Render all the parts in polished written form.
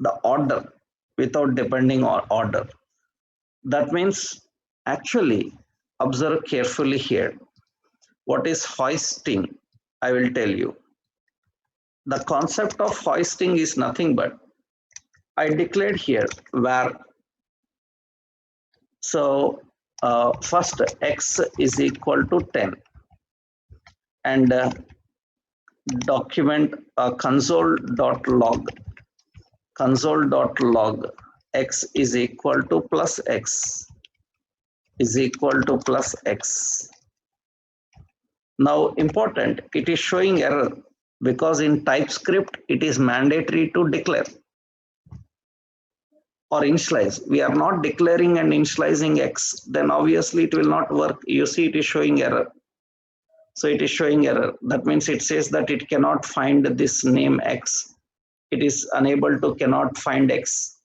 the order without depending on order. That means actually observe carefully here. What is hoisting? I will tell you. The concept of hoisting is nothing but I declared here where. So first x is equal to 10 and document console.log x is equal to plus x is equal to plus x. Now important, it is showing error because in Typescript it is mandatory to declare or initialize. We are not declaring and initializing x, then obviously it will not work. You see it is showing error. So it is showing error. That means it says that it cannot find this name x. It is unable to cannot find x.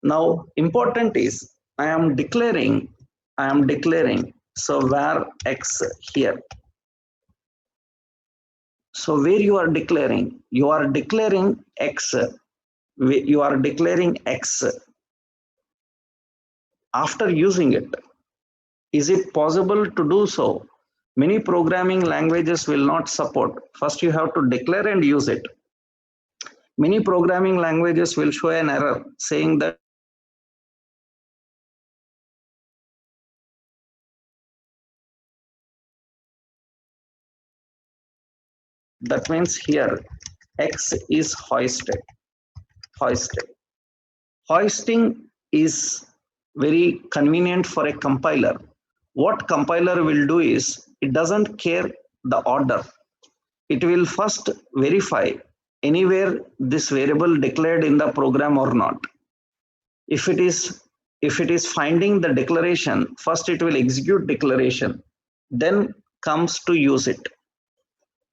Now important is I am declaring. So where x here. So where you are declaring x. You are declaring x after using it. Is it possible to do so? Many programming languages will not support. First you have to declare and use it. Many programming languages will show an error saying that means here x is hoisted. Hoisting is very convenient for a compiler. What compiler will do is it doesn't care the order. It will first verify anywhere this variable declared in the program or not. If it is finding the declaration, first it will execute declaration, then comes to use it.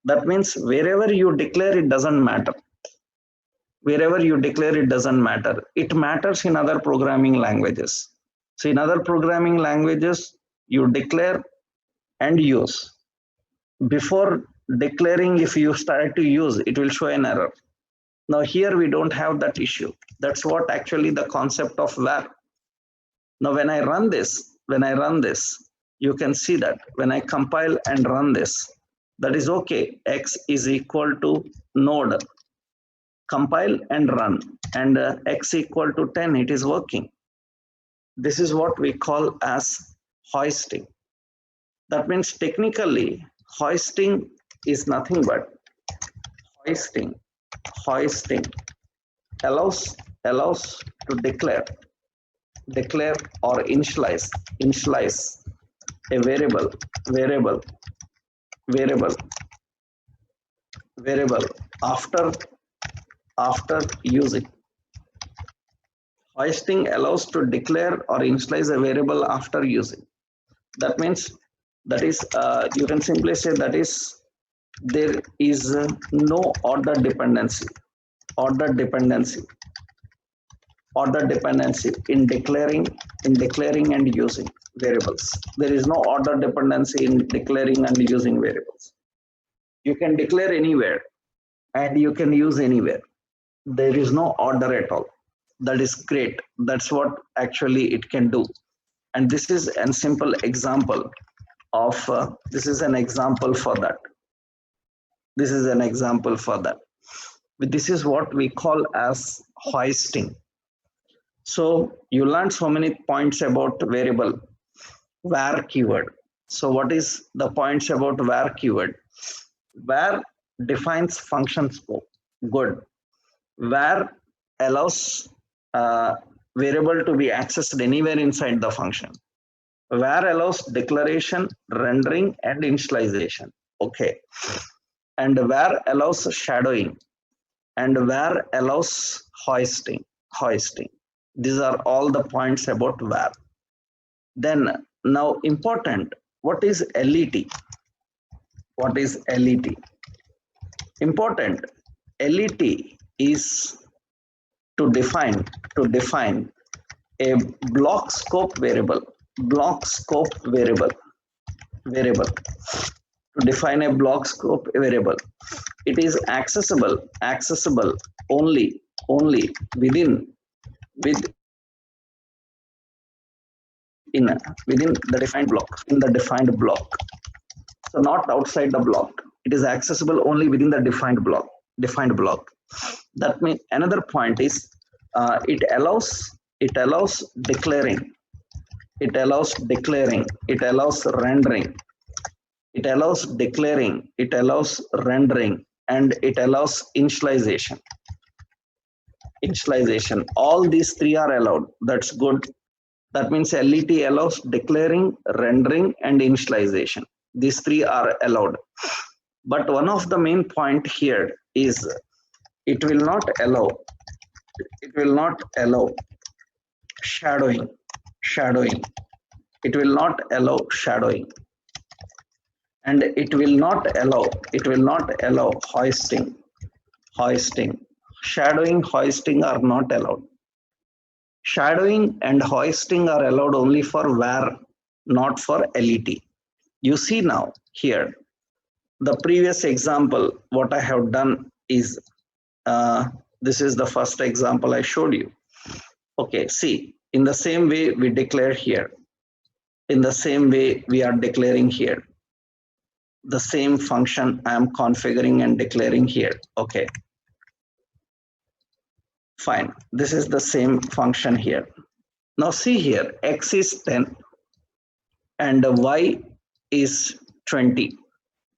That means wherever you declare, it doesn't matter. Wherever you declare, it doesn't matter. It matters in other programming languages. So in other programming languages, you declare and use. Before declaring, if you start to use, it will show an error. Now here we don't have that issue. That's what actually the concept of where. Now when I run this, you can see that when I compile and run this, that is okay. X is equal to node. Compile and run, and x equal to 10, it is working. This is what we call as hoisting. That means technically hoisting is nothing but hoisting allows to declare or initialize a variable after using. Hoisting allows to declare or initialize a variable after using. That means that is you can simply say that is there is no order dependency in declaring and using variables. There is no order dependency in declaring and using variables. You can declare anywhere and you can use anywhere. There is no order at all. That is great. That's what actually it can do. And this is a simple example of this is an example for that. This is what we call as hoisting. So you learned so many points about variable var keyword. So what is the points about var keyword? Var defines function scope. Good. Var allows variable to be accessed anywhere inside the function. Var allows declaration, rendering, and initialization. Okay. And var allows shadowing, and var allows hoisting. These are all the points about var. Then now important, what is LET? Important, LET is to define a block scope variable. To define a block scope variable, it is accessible only only within the defined block, in the defined block. So not outside the block. It is accessible only within the defined block. That means another point is it allows declaring, it allows rendering, it allows declaring, it allows rendering, and it allows initialization. All these three are allowed. That's good. That means LET allows declaring, rendering, and initialization. These three are allowed. But one of the main point here is it will not allow shadowing. It will not allow shadowing, and it will not allow hoisting. Shadowing, hoisting are not allowed. Shadowing and hoisting are allowed only for var, not for LET. You see now here, the previous example, what I have done is, this is the first example I showed you. Okay, see, in the same way we declare here, in the same way we are declaring here, the same function I am configuring and declaring here. Okay, fine. This is the same function here. Now see here, x is 10 and y is 20.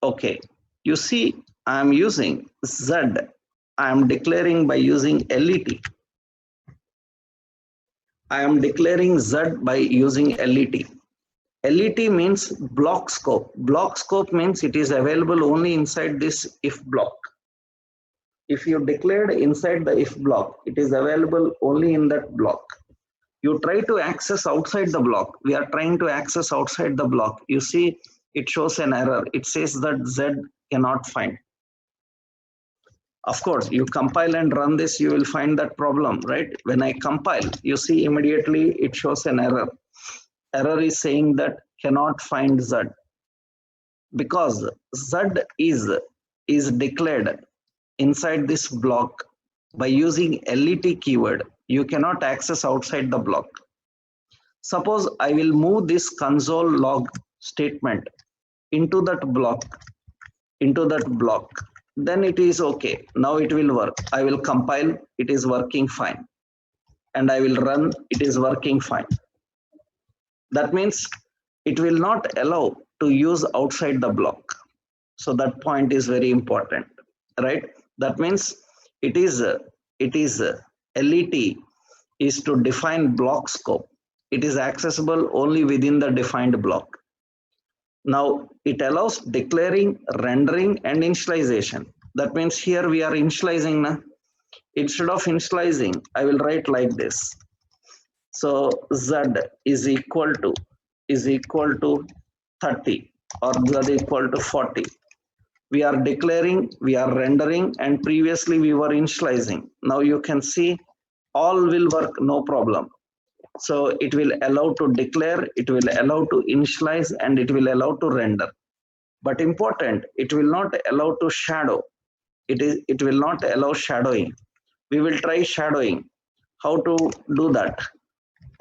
Okay, you see I am using z, I am declaring by using LET. I am declaring z by using LET. LET means block scope. Block scope means it is available only inside this if block. If you declared inside the if block, it is available only in that block. You try to access outside the block. We are trying to access outside the block. You see, it shows an error. It says that Z cannot find. Of course, you compile and run this, you will find that problem, right? When I compile, you see immediately it shows an error. Error is saying that cannot find Z, because Z is declared inside this block by using LET keyword. You cannot access outside the block. Suppose I will move this console log statement into that block, then it is okay. Now it will work. I will compile, it is working fine. And I will run, it is working fine. That means it will not allow to use outside the block. So that point is very important, right? That means it is LET is to define block scope. It is accessible only within the defined block. Now it allows declaring, rendering, and initialization. That means here we are initializing. Na? Instead of initializing, I will write like this. So Z is equal to 30 or Z equal to 40. We are declaring, we are rendering, and previously we were initializing. Now you can see all will work, no problem. So it will allow to declare, it will allow to initialize, and it will allow to render. But important, it will not allow to shadow. It will not allow shadowing. We will try shadowing. How to do that?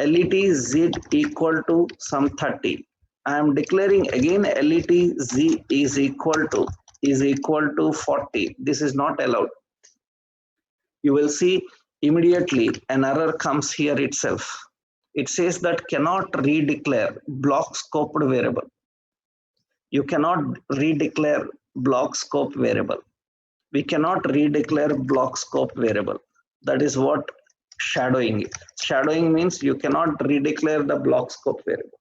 LET Z equal to some 30. I am declaring again LET Z is equal to 40. This is not allowed. You will see immediately an error comes here itself. It says that cannot redeclare block scoped variable. You cannot redeclare block scope variable. We cannot redeclare block scope variable. That is what shadowing is. Shadowing means you cannot redeclare the block scope variable.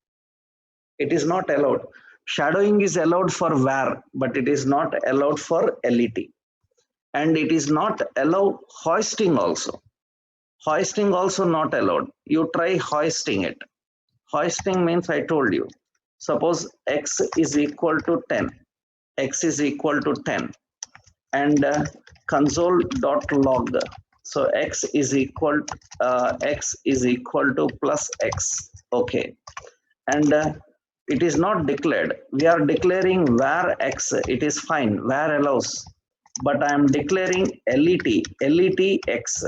It is not allowed. Shadowing is allowed for var, but it is not allowed for LET. And it is not allowed hoisting also. Hoisting also not allowed. You try hoisting it. Hoisting means I told you. Suppose x is equal to 10. X is equal to 10. And console.log. So x is equal to plus x. Okay. And it is not declared. We are declaring var x. It is fine. Var allows. But I am declaring LET x.